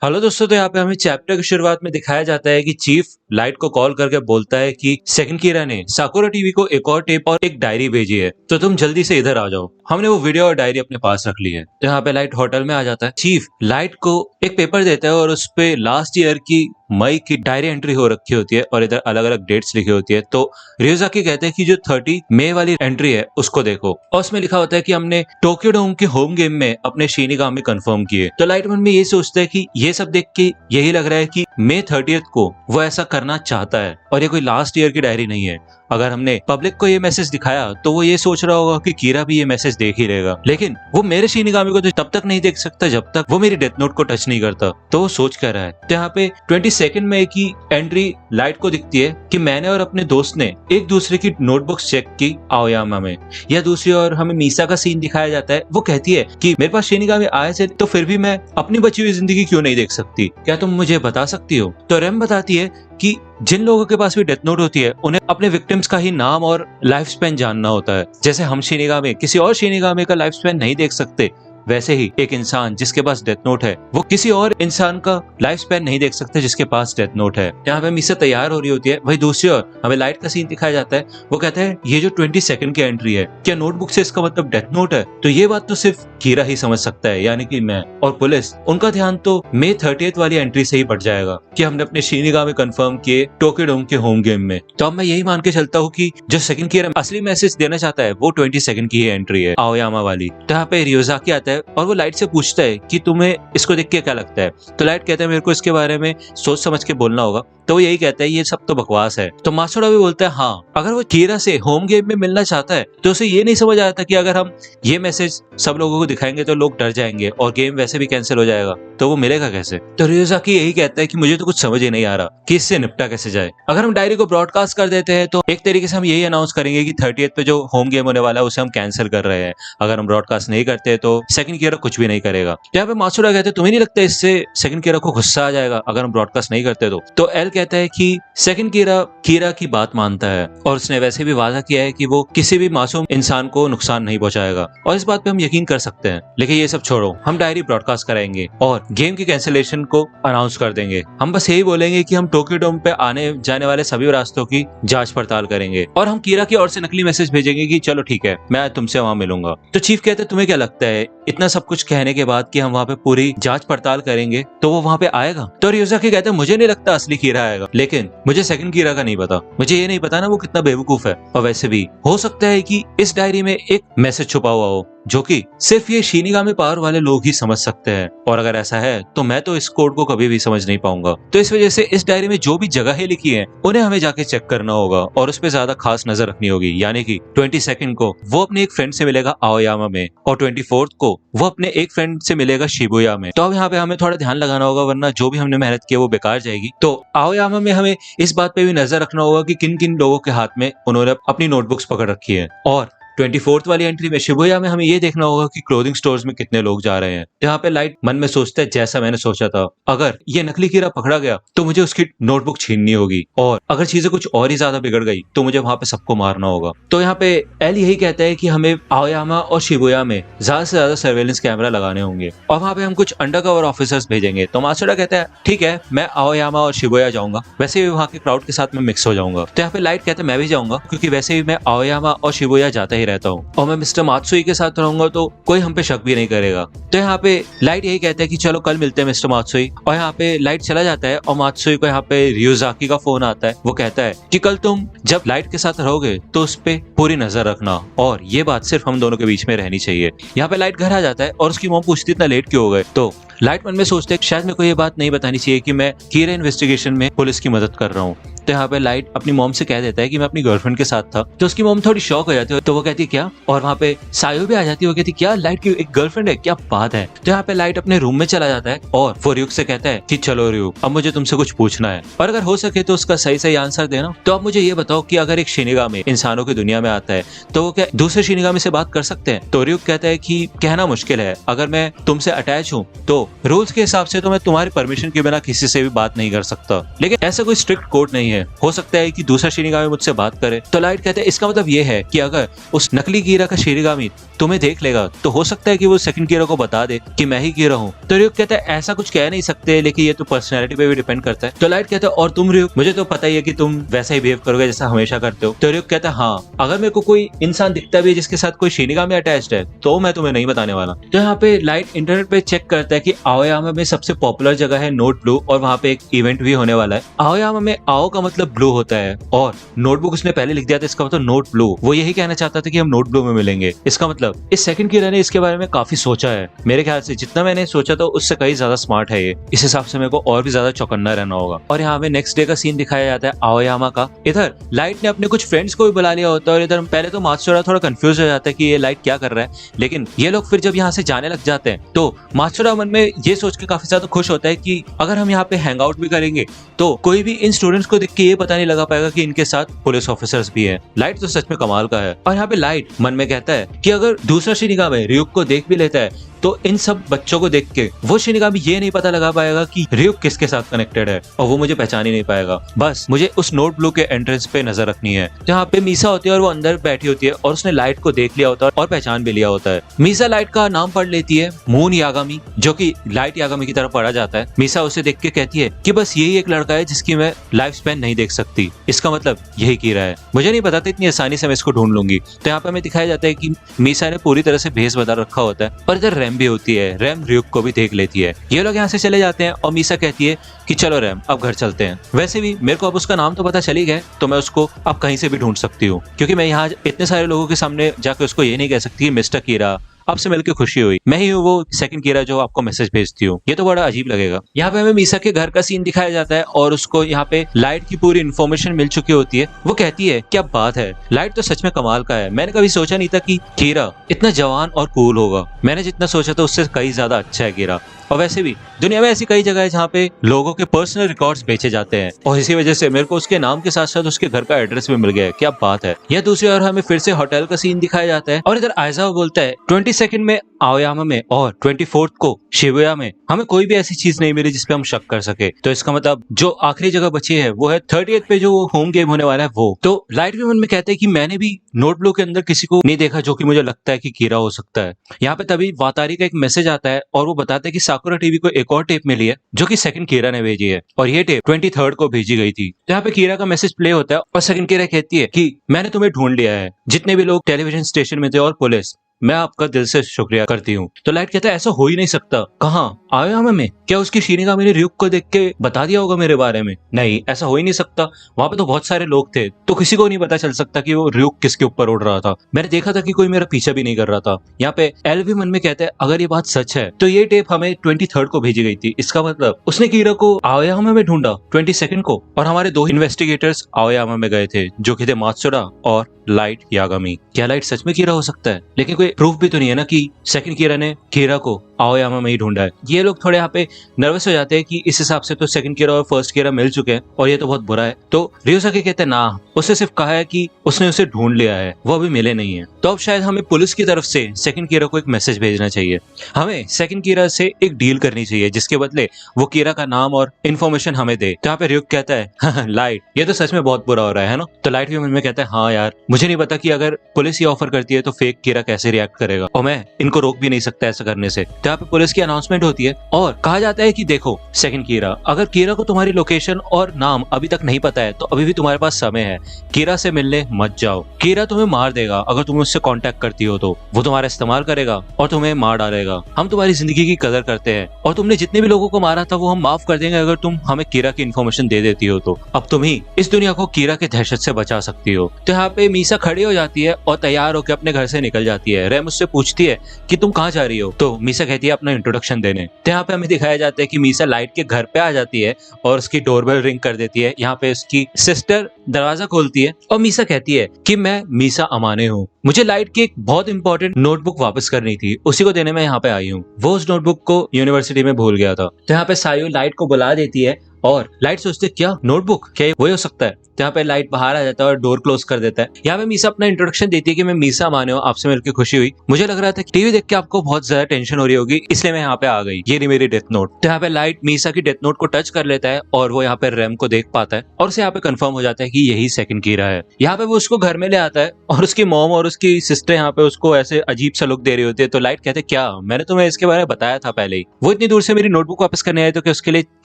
Hello दोस्तों, तो यहाँ पे हमें चैप्टर की शुरुआत में दिखाया जाता है कि चीफ लाइट को कॉल करके बोलता है कि सेकंड कीरा ने साकुरा टीवी को एक और टेप और एक डायरी भेजी है, तो तुम जल्दी से इधर आ जाओ। हमने वो वीडियो और डायरी अपने पास रख ली है। तो यहाँ पे लाइट होटल में आ जाता है। चीफ लाइट को एक पेपर देता है और उस पे लास्ट ईयर की मई की डायरी एंट्री हो रखी होती है और इधर अलग अलग डेट्स लिखी होती है। तो रियोजाकी कहते हैं कि जो 30 मई वाली एंट्री है उसको देखो, और उसमें लिखा होता है कि हमने टोक्यो डोम के होम गेम में अपने शिनिगामी कंफर्म किए। तो लाइट मन में ये सोचता है कि ये सब देख के यही लग रहा है कि मई 30 को वो ऐसा करना चाहता है और ये कोई लास्ट ईयर की डायरी नहीं है। अगर हमने पब्लिक को ये मैसेज दिखाया तो वो ये सोच रहा होगा कि कीरा भी ये मैसेज देख ही रहेगा, लेकिन वो मेरे शिनिगामी को तो तब तक नहीं देख सकता जब तक वो मेरी डेथ नोट को टच नहीं करता। तो वो सोच कर रहा है। तो यहाँ पे 22 मई की एंट्री लाइट को दिखती है कि मैंने और अपने दोस्त ने एक दूसरे की नोटबुक्स चेक की आओयामा में। या दूसरी ओर हमें मीसा का सीन दिखाया जाता है। वो कहती है कि मेरे पास शिनिगामी आए थे तो फिर भी मैं अपनी बची हुई जिंदगी क्यों नहीं देख सकती, क्या तुम मुझे बता सकती हो? तो रेम बताती है कि जिन लोगों के पास भी डेथ नोट होती है उन्हें अपने विक्टिम्स का ही नाम और लाइफ स्पैन जानना होता है। जैसे हम शिनिगामी किसी और शिनिगामी का लाइफ स्पैन नहीं देख सकते, वैसे ही एक इंसान जिसके पास डेथ नोट है वो किसी और इंसान का लाइफ स्पैन नहीं देख सकते जिसके पास डेथ नोट है। यहाँ पे मीसा तैयार हो रही होती है। वही दूसरी ओर हमें लाइट का सीन दिखाया जाता है। वो कहता है ये जो 22 की एंट्री है, क्या नोटबुक से इसका मतलब डेथ नोट है? तो ये बात तो सिर्फ कीरा ही समझ सकता है, यानी कि मैं। और पुलिस, उनका ध्यान तो मई 30 वाली एंट्री से ही बढ़ जाएगा कि हमने अपने शिनिगामी कंफर्म किए टोक्यो डोम के होम गेम में। तो अब मैं यही मान के चलता हूँ कि जो सेकंड कीरा असली मैसेज देना चाहता है वो 22 की ही एंट्री है, आओयामा वाली। तो यहाँ पे रियोजाकी आता है और वो लाइट से पूछता है कि तुम्हें इसको देख के क्या लगता है? तो लाइट कहता है मेरे को इसके बारे में सोच समझ के बोलना होगा। तो वो यही कहता है ये सब तो बकवास है। तो मासुड़ा भी बोलता है हाँ, अगर वो कीरा से होम गेम में मिलना चाहता है तो उसे ये नहीं समझ आया था कि अगर हम ये मैसेज सब लोगों को दिखाएंगे तो लोग डर जाएंगे और गेम वैसे भी कैंसिल हो जाएगा, तो वो मिलेगा कैसे? तो रियोजाकी यही कहता है कि मुझे तो कुछ समझ ही नहीं आ रहा कि इससे निपटा कैसे जाए। अगर हम डायरी को ब्रॉडकास्ट कर देते हैं तो एक तरीके से हम यही अनाउंस करेंगे कि 30 पे जो होम गेम होने वाला है उसे हम कैंसिल कर रहे हैं। अगर हम ब्रॉडकास्ट नहीं करते तो सेकंड कीरा कुछ भी नहीं करेगा। यहाँ पे मासुड़ा कहते हैं तुम्हें नहीं लगता इससे सेकंड कीरा को गुस्सा आ जाएगा अगर हम ब्रॉडकास्ट नहीं करते? तो एल कहता है कि सेकंड कीरा की बात मानता है और उसने वैसे भी वादा किया है कि वो किसी भी मासूम इंसान को नुकसान नहीं पहुंचाएगा, और इस बात पे हम यकीन कर सकते हैं। लेकिन ये सब छोड़ो, हम डायरी ब्रॉडकास्ट कराएंगे और गेम की कैंसिलेशन को अनाउंस कर देंगे। हम बस यही बोलेंगे कि हम टोक्यो डोम पे आने जाने वाले सभी रास्तों की जांच पड़ताल करेंगे और हम कीरा की ओर से नकली मैसेज भेजेंगे कि चलो ठीक है, मैं तुमसे वहां मिलूंगा। तो चीफ कहते हैं तुम्हें क्या लगता है इतना सब कुछ कहने के बाद कि हम वहाँ पे पूरी जांच पड़ताल करेंगे तो वो वहाँ पे आएगा? तो रियोजाकी कहते हैं मुझे नहीं लगता असली कीरा आएगा, लेकिन मुझे सेकंड कीरा का नहीं पता। मुझे ये नहीं पता ना वो कितना बेवकूफ है, और वैसे भी हो सकता है कि इस डायरी में एक मैसेज छुपा हुआ हो जो कि सिर्फ ये शिनिगामी पावर वाले लोग ही समझ सकते हैं, और अगर ऐसा है तो मैं तो इस कोड को कभी भी समझ नहीं पाऊंगा। तो इस वजह से इस डायरी में जो भी जगहें लिखी हैं उन्हें हमें जाके चेक करना होगा और उस पर ज्यादा खास नजर रखनी होगी। यानी कि 22 को वो अपने एक फ्रेंड से मिलेगा आओयामा में और 24 को वो अपने एक फ्रेंड से मिलेगा शिबुया में। तो अब यहाँ पे हमें थोड़ा ध्यान लगाना होगा, वरना जो भी हमने मेहनत की वो बेकार जाएगी। तो आओयामा में हमें इस बात पे भी नजर रखना होगा कि किन किन लोगों के हाथ में उन्होंने अपनी नोटबुक्स पकड़ रखी है, और 24 वाली एंट्री में शिबुया में हमें ये देखना होगा कि क्लोथिंग स्टोर्स में कितने लोग जा रहे हैं। यहाँ पे लाइट मन में सोचता है जैसा मैंने सोचा था, अगर ये नकली कीड़ा पकड़ा गया तो मुझे उसकी नोटबुक छीननी होगी, और अगर चीजें कुछ और ही ज्यादा बिगड़ गई तो मुझे वहां पे सबको मारना होगा। तो यहाँ पे एल यही कहता है कि हमें आओयामा और शिबुया में ज्यादा से ज्यादा सर्वेलेंस कैमरा लगाने होंगे और वहां पे हम कुछ अंडरकवर ऑफिसर्स भेजेंगे। तो मासुड़ा कहता है ठीक है, मैं आओयामा और शिबुया जाऊंगा, वैसे भी वहाँ के क्राउड के साथ में मिक्स हो जाऊंगा। तो यहाँ पे लाइट कहता है मैं भी जाऊंगा, क्योंकि वैसे भी मैं आओयामा और शिबुया जाता ही रहता हूँ और मैं मिस्टर मात्सुई के साथ रहूंगा तो कोई हम पे शक भी नहीं करेगा। तो यहाँ पे लाइट यही कहता है कि चलो कल मिलते हैं मिस्टर मात्सुई, और यहाँ पे लाइट चला जाता है और मात्सुई को यहाँ पे रियोजाकी का फोन आता है। वो कहता है कि कल तुम जब लाइट के साथ रहोगे तो उस पे पूरी नजर रखना, और ये बात सिर्फ हम दोनों के बीच में रहनी चाहिए। यहाँ पे लाइट घर आ जाता है और उसकी मॉम पूछती इतना लेट क्यों हो गए? तो लाइट मन में सोचते हैं शायद मेरे को ये बात नहीं बतानी चाहिए कि मैं कीरा इन्वेस्टिगेशन में पुलिस की मदद कर रहा हूँ। तो यहाँ पे लाइट अपनी मॉम से कह देता है कि मैं अपनी गर्लफ्रेंड के साथ था। तो उसकी मॉम थोड़ी शॉक हो जाती है, तो वो कहती है क्या? और वहाँ पे सायो भी आ जाती है। वो कहती क्या लाइट की एक गर्लफ्रेंड है, क्या बात है? तो यहाँ पे लाइट अपने रूम में चला जाता है और वो रियुक से कहता है कि चलो रियुक, अब मुझे तुमसे कुछ पूछना है और अगर हो सके तो उसका सही सही आंसर देना। तो अब मुझे ये बताओ कि अगर एक शिनिगामी इंसानों की दुनिया में आता है तो वो क्या दूसरे शिनिगामी से बात कर सकते हैं? तो रियुक कहता है कि कहना मुश्किल है, अगर मैं तुमसे अटैच हूँ तो रूल्स के हिसाब से तो मैं तुम्हारी परमिशन के बिना किसी से भी बात नहीं कर सकता, लेकिन ऐसा कोई स्ट्रिक्ट कोड नहीं है है, हो सकता है कि दूसरा शिनिगामी मुझसे बात करे। तो लाइट कहते हैं इसका मतलब ये है कि अगर उस नकली कीरा का शिनिगामी तुम्हें देख लेगा तो हो सकता है कि वो सेकंड कीरा को बता दे कि मैं ही कीरा हूँ। तो रियुक कहता है ऐसा कुछ कह नहीं सकते, लेकिन ये तो पर्सनैलिटी पे भी डिपेंड करता है। तो लाइट कहता है और तुम रियुक, मुझे तो पता ही है कि तुम वैसा ही बिहेव करोगे जैसा हमेशा करते हो। तो रियुक कहता है हाँ, अगर मेरे को कोई इंसान दिखता भी है जिसके साथ कोई शिनिगामी अटैच्ड है तो मैं तुम्हें नहीं बताने वाला। तो यहाँ पे लाइट इंटरनेट पे चेक करता है कि आओयामा में सबसे पॉपुलर जगह है नोट ब्लू और वहाँ पे एक इवेंट भी होने वाला है। आओयामा में आओ का मतलब ब्लू होता है और नोटबुक उसने पहले लिख दिया था, इसका मतलब नोट ब्लू। वो यही कहना चाहता था कि हम नोट ब्लू में मिलेंगे। इसका मतलब इस सेकंड कीरा ने इसके बारे में काफी सोचा है। मेरे ख्याल से जितना मैंने सोचा था उससे कहीं ज्यादा स्मार्ट है ये। इस हिसाब से मेरे को और भी ज्यादा चौकन्ना रहना होगा। और यहाँ पे नेक्स्ट डे का सीन दिखाया जाता है आओयामा का। इधर लाइट ने अपने कुछ फ्रेंड्स को भी बुला लिया होता है और इधर पहले तो मात्सुरा थोड़ा कंफ्यूज हो जाता है कि ये लाइट क्या कर रहा है, लेकिन ये लोग फिर जब यहाँ से जाने लग जाते हैं तो मात्सुरा मन में ये सोच के काफी ज्यादा खुश होता है कि अगर हम यहाँ पे हैंग आउट भी करेंगे तो कोई भी इन स्टूडेंट्स को देख के ये पता नहीं लगा पाएगा कि इनके साथ पुलिस ऑफिसर्स भी हैं। लाइट तो सच में कमाल का है। और यहाँ पे लाइट मन में कहता है कि अगर दूसरा शिनिगामी रियुक को देख भी लेता है तो इन सब बच्चों को देख के वो शिनिगामी ये नहीं पता लगा पाएगा कि रियुक किसके साथ कनेक्टेड है और वो मुझे पहचान ही नहीं पाएगा। बस मुझे उस नोट ब्लू के एंट्रेंस पे नजर रखनी है। जहाँ पे मीसा होती है और वो अंदर बैठी होती है और उसने लाइट को देख लिया होता है और पहचान भी लिया होता है। मीसा लाइट का नाम पढ़ लेती है, मून यागामी, जो कि लाइट यागामी की तरह पढ़ा जाता है। मीसा उसे देख के कहती है कि बस यही एक लड़का है जिसकी मैं लाइफ स्पैन नहीं देख सकती, इसका मतलब यही कीरा है। मुझे नहीं पता था इतनी आसानी से मैं इसको ढूंढ लूंगी। तो यहाँ पे हमें दिखाया जाता है कि मीसा ने पूरी तरह से भेष बदल रखा होता है और इधर रैम भी होती है। रैम रियुक को भी देख लेती है। ये लोग यहाँ से चले जाते हैं और मीसा कहती है कि चलो रैम अब घर चलते हैं। वैसे भी मेरे को अब उसका नाम तो पता चल ही गया तो मैं उसको अब कहीं से भी ढूंढ सकती हूँ, क्योंकि मैं यहाँ इतने सारे लोगों के सामने जाकर उसको ये नहीं कह सकती मिस्टर कीरा आपसे मिलकर खुशी हुई, मैं ही हूँ वो सेकंड कीरा जो आपको मैसेज भेजती हूँ। ये तो बड़ा अजीब लगेगा। यहाँ पे हमें मीसा के घर का सीन दिखाया जाता है और उसको यहाँ पे लाइट की पूरी इन्फॉर्मेशन मिल चुकी होती है। वो कहती है क्या बात है, लाइट तो सच में कमाल का है। मैंने कभी सोचा नहीं था कि कीरा इतना जवान और कूल होगा। मैंने जितना सोचा था उससे कहीं ज्यादा अच्छा है कीरा। और वैसे भी दुनिया में ऐसी कई जगह है जहाँ पे लोगों के पर्सनल रिकॉर्ड्स बेचे जाते हैं और इसी वजह से मेरे को उसके नाम के साथ साथ उसके घर का एड्रेस भी मिल गया है। क्या बात है। यह दूसरी ओर हमें फिर से होटल का सीन दिखाया जाता है और इधर आयजावा बोलता है 22 में आओयामा में और 24 को शिबुया में हमें कोई भी ऐसी चीज नहीं मिली जिसपे हम शक कर सके। तो इसका मतलब जो आखिरी जगह बची है वो है 38 पे जो होम गेम होने वाला है वो। तो लाइट भी मन में कहते हैं कि मैंने भी नोट ब्लू के अंदर किसी को नहीं देखा जो कि मुझे लगता है कि कीरा हो सकता है। यहाँ पे तभी वातारी का एक मैसेज आता है और वो बताते हैं कि साकुरा टीवी को एक और टेप मिली है जो कि सेकंड कीरा ने भेजी है और ये टेप 23 को भेजी गई थी। तो यहाँ पे कीरा का मैसेज प्ले होता है और सेकंड कीरा कहती है कि मैंने तुम्हें ढूंढ लिया है, जितने भी लोग टेलीविजन स्टेशन में थे और पुलिस, मैं आपका दिल से शुक्रिया करती हूँ। तो लाइट कहता है ऐसा हो ही नहीं सकता। कहाँ आओयामा में? क्या उसकी शिनिगामी ने रियुक को देख के बता दिया होगा मेरे बारे में? नहीं, ऐसा हो ही नहीं सकता। वहां पे तो बहुत सारे लोग थे तो किसी को नहीं पता चल सकता कि वो रियुक किसके ऊपर उड़ रहा था। मैंने देखा था कि कोई मेरा पीछा भी नहीं कर रहा था। यहाँ पे एल भी मन में कहते हैं अगर ये बात सच है तो ये टेप हमें 23 को भेजी गई थी। इसका मतलब उसने कीरा को आओयामा में ढूंढा 22 को और हमारे दो इन्वेस्टिगेटर्स आओयामा में गए थे जो कि थे मात्सुरा और लाइट यागामी। क्या लाइट सच में कीरा हो सकता है? लेकिन कोई प्रूफ भी तो नहीं है ना कि सेकंड कीरा ने कीरा को आओयामा में ही ढूंढा है। ये लोग थोड़े यहाँ पे नर्वस हो जाते हैं कि इस हिसाब से तो सेकंड कीरा और फर्स्ट कीरा मिल चुके हैं और ये तो बहुत बुरा है। तो रियोसाकी कहते हैं ना, उसने सिर्फ कहा है कि उसने उसे ढूंढ लिया है, वो अभी मिले नहीं है। तो अब शायद हमें पुलिस की तरफ से सेकंड कीरा को एक मैसेज भेजना चाहिए। हमें सेकंड कीरा से एक डील करनी चाहिए जिसके बदले वो कीरा का नाम और इन्फॉर्मेशन हमें दे। तो यहाँ पे रियुक कहता है लाइट ये तो सच में बहुत बुरा हो रहा है ना? तो लाइट भी मन में कहता है हाँ यार, मुझे नहीं पता कि अगर पुलिस ये ऑफर करती है तो फेक कीरा कैसे रिएक्ट करेगा और मैं इनको रोक भी नहीं सकता ऐसा करने से। तो यहाँ पे पुलिस की अनाउंसमेंट होती है और कहा जाता है कि देखो सेकंड कीरा, अगर कीरा को तुम्हारी लोकेशन और नाम अभी तक नहीं पता है तो अभी भी तुम्हारे पास समय है। कीरा से मिलने मत जाओ, कीरा तुम्हें मार देगा अगर तुम उससे कांटेक्ट करती हो तो। वो तुम्हारा इस्तेमाल करेगा और तुम्हें मार डालेगा। हम तुम्हारी जिंदगी की कदर करते हैं और तुमने जितने भी लोगों को मारा था वो हम माफ कर देंगे अगर तुम हमें कीरा की इन्फॉर्मेशन दे देती हो तो। अब तुम ही इस दुनिया को कीरा के दहशत से बचा सकती हो। तो यहाँ पे मीसा खड़ी हो जाती है और तैयार होकर अपने घर से निकल जाती है। रैम उससे पूछती है कि तुम कहाँ जा रही हो? तो मीसा कहती है अपना इंट्रोडक्शन देने। तो यहाँ पे हमें दिखाया जाता है कि मीसा लाइट के घर पे आ जाती है और उसकी डोरबेल रिंग कर देती है। यहाँ पे उसकी सिस्टर दरवाजा खोलती है और मीसा कहती है कि मैं मीसा अमाने हूँ, मुझे लाइट की एक बहुत इंपॉर्टेंट नोटबुक वापस करनी थी, उसी को देने में यहाँ पे आई हूँ। वो उस नोटबुक को यूनिवर्सिटी में भूल गया था। तो यहाँ पे सायू लाइट को बुला देती है और लाइट सोचते क्या नोटबुक, क्या वही हो सकता है। तो यहाँ पे लाइट बाहर आ जाता है और डोर क्लोज कर देता है। यहाँ पे मीसा अपना इंट्रोडक्शन देती है कि मैं मीसा माने हो, आपसे मिलकर खुशी हुई। मुझे लग रहा था कि टीवी देख के आपको बहुत ज्यादा टेंशन हो रही होगी, इसलिए मैं यहाँ पे आ गई। ये रही मेरी डेथ नोट। तो यहाँ पे लाइट मीसा की डेथ नोट को टच कर लेता है और वो यहाँ पे रैम को देख पाता है और उसे यहाँ पे कंफर्म हो जाता है कि यही सेकंड कीरा है। यहाँ पे वो उसको घर में ले आता है और उसकी मॉम और उसकी सिस्टर यहाँ पे उसको ऐसे अजीब सा लुक दे रही होती है। तो लाइट कहते क्या मैंने तुम्हें इसके बारे में बताया था पहले ही। वो इतनी दूर से मेरी नोटबुक वापस करने आए तो क्या उसके लिए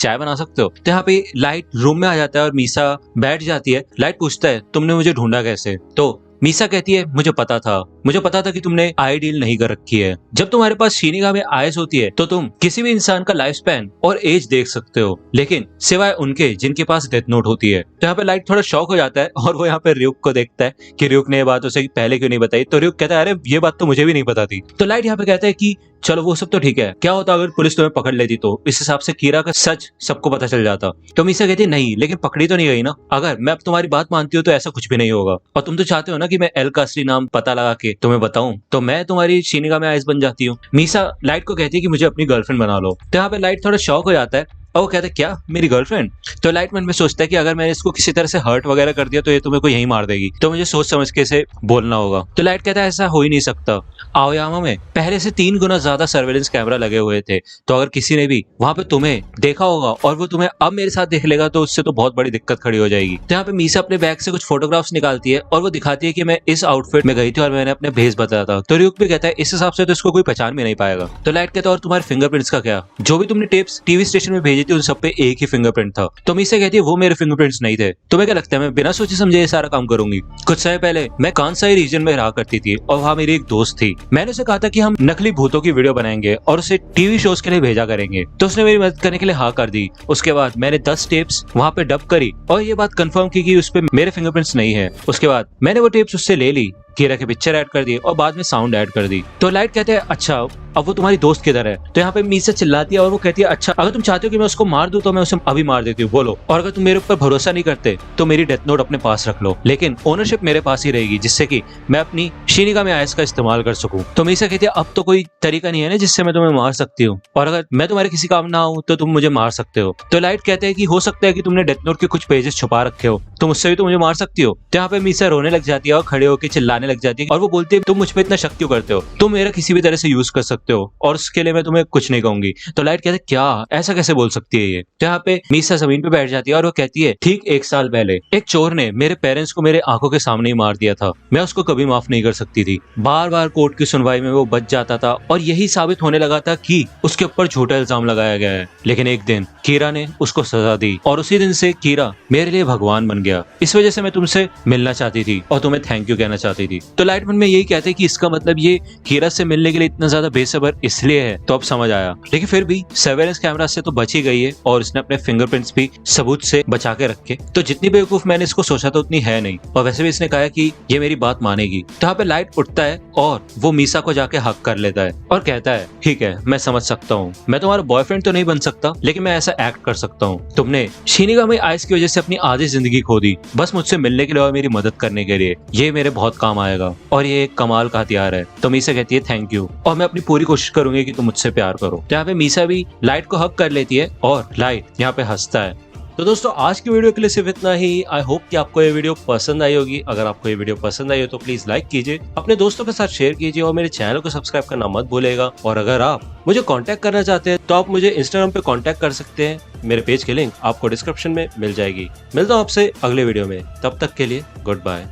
चाय बना सकते हो। तो यहाँ पे लाइट रूम में आ जाता है और मीसा बैठ जाती है। लाइट पूछता है तुमने मुझे ढूंढा कैसे। तो मीसा कहती है मुझे पता था कि तुमने आई डील नहीं कर रखी है। जब तुम्हारे पास शिनिगामी आइज होती है तो तुम किसी भी इंसान का लाइफ स्पैन और एज देख सकते हो, लेकिन सिवाय उनके जिनके पास डेथ नोट होती है। तो यहाँ पे लाइट थोड़ा शॉक हो जाता है और वो यहाँ पे ryuk को देखता है कि ryuk ने ये बात उसे पहले क्यों नहीं बताई। तो ryuk कहता है अरे ये बात तो मुझे भी नहीं पता थी। तो लाइट यहाँ पे कहता है कि चलो वो सब तो ठीक है, क्या होता अगर पुलिस तुम्हें पकड़ लेती तो इस हिसाब से कीरा का सच सबको पता चल जाता। तो मीसा कहती नहीं, लेकिन पकड़ी तो नहीं गई ना। अगर मैं अब तुम्हारी बात मानती हूँ तो ऐसा कुछ भी नहीं होगा और तुम तो चाहते हो ना कि मैं एल का असली नाम पता लगा के तुम्हें बताऊं, तो मैं तुम्हारी शिनिगामी आइज बन जाती हूँ। मीसा लाइट को कहती है कि मुझे अपनी गर्लफ्रेंड बना लो। तो यहाँ पे लाइट थोड़ा शॉक हो जाता है और वो कहता है क्या मेरी गर्लफ्रेंड। तो लाइट मन में सोचता है कि अगर मैंने इसको किसी तरह से हर्ट वगैरह कर दिया तो ये तुम्हें को यही मार देगी, तो मुझे सोच समझ के इसे बोलना होगा। तो लाइट कहता है ऐसा हो ही नहीं सकता। आओयामा में पहले से 3 गुना ज्यादा सर्वेलेंस कैमरा लगे हुए थे, तो अगर किसी ने भी वहां पे तुम्हें देखा होगा और वो तुम्हें अब मेरे साथ देख लेगा तो उससे तो बहुत बड़ी दिक्कत खड़ी हो जाएगी। तो यहाँ पे मीसा अपने बैग से कुछ फोटोग्राफ्स निकालती है और वो दिखाती है कि मैं इस आउटफिट में गई थी और मैंने अपने भेस बताया था। तो ryuk भी कहता है इस हिसाब से तो इसको कोई पहचान भी नहीं पाएगा। तो लाइट कहता है और तुम्हारे फिंगरप्रिंट्स का क्या, जो भी तुमने टेप्स टीवी स्टेशन में भेजी थी उन सब पे एक ही फिंगरप्रिंट था। तो मीसा कहती है वो मेरे फिंगरप्रिंट्स नहीं थे। तुम्हें क्या लगता है मैं बिना सोचे समझे ये सारा काम करूंगी। कुछ समय पहले मैं कांसाई रीजन में रहा करती थी और वहाँ मेरी एक दोस्त थी। मैंने उसे कहा था कि हम नकली भूतों की वीडियो बनाएंगे और उसे टीवी शोज के लिए भेजा करेंगे, तो उसने मेरी मदद करने के लिए हाँ कर दी। उसके बाद मैंने 10 टेप्स वहाँ पे डब करी और ये बात कंफर्म की कि उस पे मेरे फिंगरप्रिंट्स नहीं है। उसके बाद मैंने वो टेप्स उससे ले ली, कीरा के पिक्चर ऐड कर दिए और बाद में साउंड ऐड कर दी। तो लाइट कहते हैं अच्छा अब वो तुम्हारी दोस्त किधर है। तो यहाँ पे मीसा चिल्लाती है और वो कहती है अच्छा अगर तुम चाहते हो कि मैं उसको मार दूं तो मैं उसे अभी मार देती हूँ, बोलो। और अगर तुम मेरे ऊपर भरोसा नहीं करते तो मेरी डेथ नोट अपने पास रख लो, लेकिन ओनरशिप मेरे पास ही रहेगी जिससे कि मैं अपनी शिनिगामी आइज का इस्तेमाल कर सकूं। तो मीसा कहती है अब तो कोई तरीका नहीं है ना जिससे मैं तुम्हें मार सकती हूँ, और अगर मैं तुम्हारे किसी काम ना हूँ तो तुम मुझे मार सकते हो। तो लाइट कहते हैं कि हो सकता है कि तुमने डेथ नोट के कुछ पेजेस छुपा रखे हो, तो मुझसे भी तो मुझे मार सकती हो। तो यहाँ पे मीसा रोने लग जाती है और खड़े होकर चिल्लाने लग जाती है और वो बोलती है तुम मुझ पर इतना शक क्यों करते हो, तुम मेरा किसी भी तरह से यूज कर सकते हो और उसके लिए मैं तुम्हें कुछ नहीं कहूंगी। तो लाइट कहते क्या ऐसा कैसे बोल सकती है ये। तो यहाँ पे मीसा जमीन पे बैठ जाती है और वो कहती है ठीक 1 साल पहले एक चोर ने मेरे पेरेंट्स को मेरे आंखों के सामने ही मार दिया था। मैं उसको कभी माफ नहीं कर सकती थी। बार बार कोर्ट की सुनवाई में वो बच जाता था और यही साबित होने लगा था कि उसके ऊपर झूठा इल्जाम लगाया गया है। लेकिन एक दिन कीरा ने उसको सजा दी और उसी दिन से कीरा मेरे लिए भगवान बन गया। इस वजह से मैं तुमसे मिलना चाहती थी और तुम्हें थैंक यू कहना चाहती थी। तो लाइट मन में यही कहते कि इसका मतलब ये कीरा से मिलने के लिए इतना ज्यादा बेसब्र इसलिए है। तो अब समझ आया, लेकिन फिर भी सर्वेलेंस कैमरा से तो बच ही गई है और इसने अपने फिंगरप्रिंट्स भी सबूत से बचा के रखे। तो जितनी बेवकूफ मैंने इसको सोचा था उतनी है नहीं, और वैसे भी इसने कहा कि ये मेरी बात मानेगी। तो यहाँ पे लाइट उठता है और वो मीसा को जाके हक कर लेता है और कहता है ठीक है मैं समझ सकता हूँ, मैं तुम्हारा बॉयफ्रेंड तो नहीं बन सकता लेकिन मैं ऐसा एक्ट कर सकता हूँ। तुमने शिनिगामी आइज की वजह से अपनी आधी जिंदगी खो दी बस मुझसे मिलने के लिए और मेरी मदद करने के लिए, ये मेरे बहुत काम आएगा और ये एक कमाल का हथियार है। तो मीसा कहती है थैंक यू और मैं अपनी पूरी कोशिश करूंगी कि तुम मुझसे प्यार करो। तो यहाँ पे मीसा भी लाइट को हक कर लेती है और लाइट यहाँ पे हंसता है। तो दोस्तों आज की वीडियो के लिए सिर्फ इतना ही। आई होप कि आपको ये वीडियो पसंद आई होगी। अगर आपको ये वीडियो पसंद आई हो तो प्लीज लाइक कीजिए, अपने दोस्तों के साथ शेयर कीजिए और मेरे चैनल को सब्सक्राइब करना मत भूलेगा। और अगर आप मुझे कांटेक्ट करना चाहते हैं तो आप मुझे इंस्टाग्राम पे कांटेक्ट कर सकते हैं। मेरे पेज की लिंक आपको डिस्क्रिप्शन में मिल जाएगी। मिलता हूँ आपसे अगले वीडियो में, तब तक के लिए गुड बाय।